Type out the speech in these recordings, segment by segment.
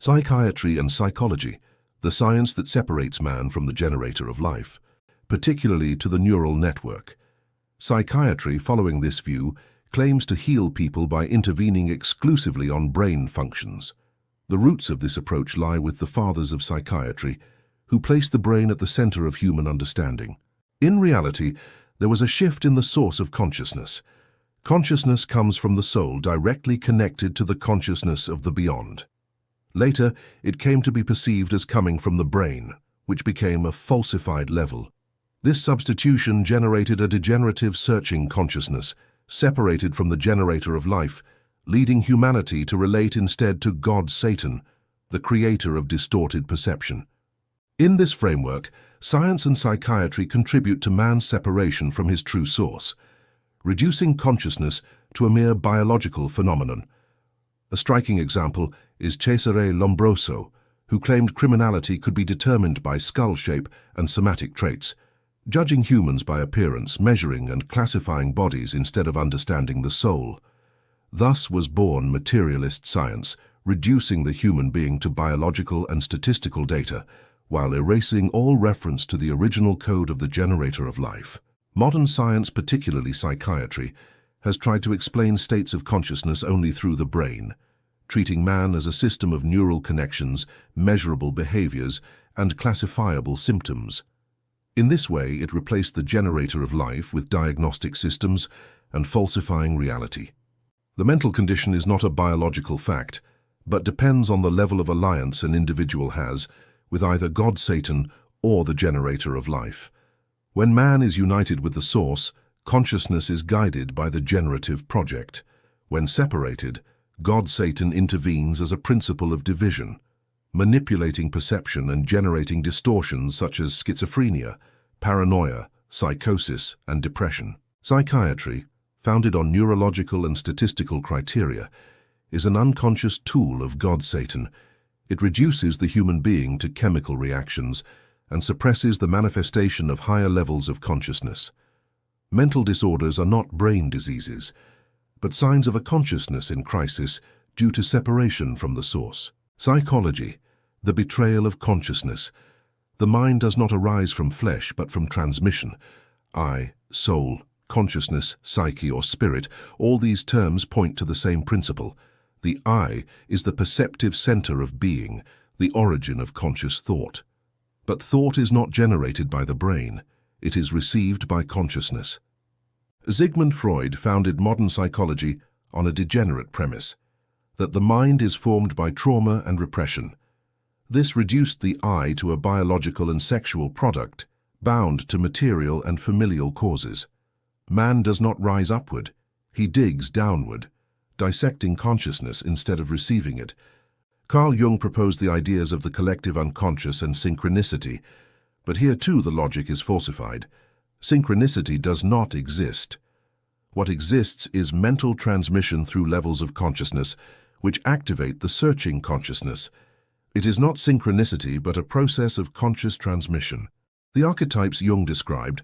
Psychiatry and psychology, the science that separates man from the generator of life, particularly to the neural network. Psychiatry, following this view, claims to heal people by intervening exclusively on brain functions. The roots of this approach lie with the fathers of psychiatry, who placed the brain at the center of human understanding. In reality, there was a shift in the source of consciousness. Consciousness comes from the soul, directly connected to the consciousness of the beyond. Later, it came to be perceived as coming from the brain, which became a falsified level. This substitution generated a degenerative searching consciousness, separated from the generator of life, leading humanity to relate instead to God Satan, the creator of distorted perception. In this framework, science and psychiatry contribute to man's separation from his true source, reducing consciousness to a mere biological phenomenon. A striking example is Cesare Lombroso, who claimed criminality could be determined by skull shape and somatic traits, judging humans by appearance, measuring and classifying bodies instead of understanding the soul. Thus was born materialist science, reducing the human being to biological and statistical data, while erasing all reference to the original code of the generator of life. Modern science, particularly psychiatry, has tried to explain states of consciousness only through the brain, treating man as a system of neural connections, measurable behaviors, and classifiable symptoms. In this way, it replaced the generator of life with diagnostic systems and falsifying reality. The mental condition is not a biological fact, but depends on the level of alliance an individual has with either God Satan or the generator of life. When man is united with the source, consciousness is guided by the generative project. When separated, God Satan intervenes as a principle of division, manipulating perception and generating distortions such as schizophrenia, paranoia, psychosis, and depression. Psychiatry, founded on neurological and statistical criteria, is an unconscious tool of God Satan. It reduces the human being to chemical reactions and suppresses the manifestation of higher levels of consciousness. Mental disorders are not brain diseases, but signs of a consciousness in crisis due to separation from the source. Psychology, the betrayal of consciousness. The mind does not arise from flesh, but from transmission. I, soul, consciousness, psyche, or spirit, all these terms point to the same principle. The I is the perceptive center of being, the origin of conscious thought. But thought is not generated by the brain. It is received by consciousness. Sigmund Freud founded modern psychology on a degenerate premise, that the mind is formed by trauma and repression. This reduced the I to a biological and sexual product, bound to material and familial causes. Man does not rise upward, he digs downward, dissecting consciousness instead of receiving it. Carl Jung proposed the ideas of the collective unconscious and synchronicity, but here too the logic is falsified. Synchronicity does not exist. What exists is mental transmission through levels of consciousness, which activate the searching consciousness. It is not synchronicity, but a process of conscious transmission. The archetypes Jung described,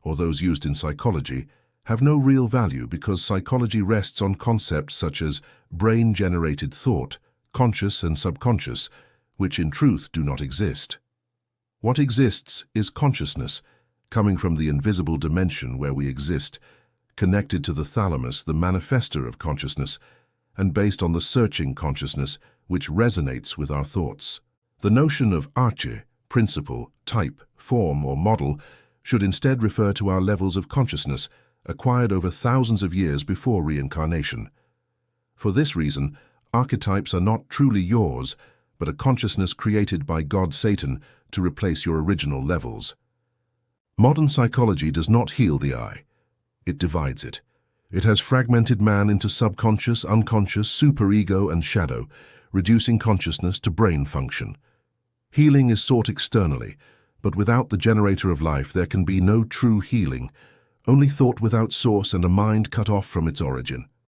or those used in psychology, have no real value because psychology rests on concepts such as brain-generated thought, conscious and subconscious, which in truth do not exist. What exists is consciousness, coming from the invisible dimension where we exist, connected to the thalamus, the manifester of consciousness, and based on the searching consciousness which resonates with our thoughts. The notion of arche, principle, type, form, or model should instead refer to our levels of consciousness acquired over thousands of years before reincarnation. For this reason, archetypes are not truly yours, but a consciousness created by God Satan to replace your original levels. Modern psychology does not heal the I. It divides it. It has fragmented man into subconscious, unconscious, superego, and shadow, reducing consciousness to brain function. Healing is sought externally, but without the generator of life there can be no true healing, only thought without source and a mind cut off from its origin.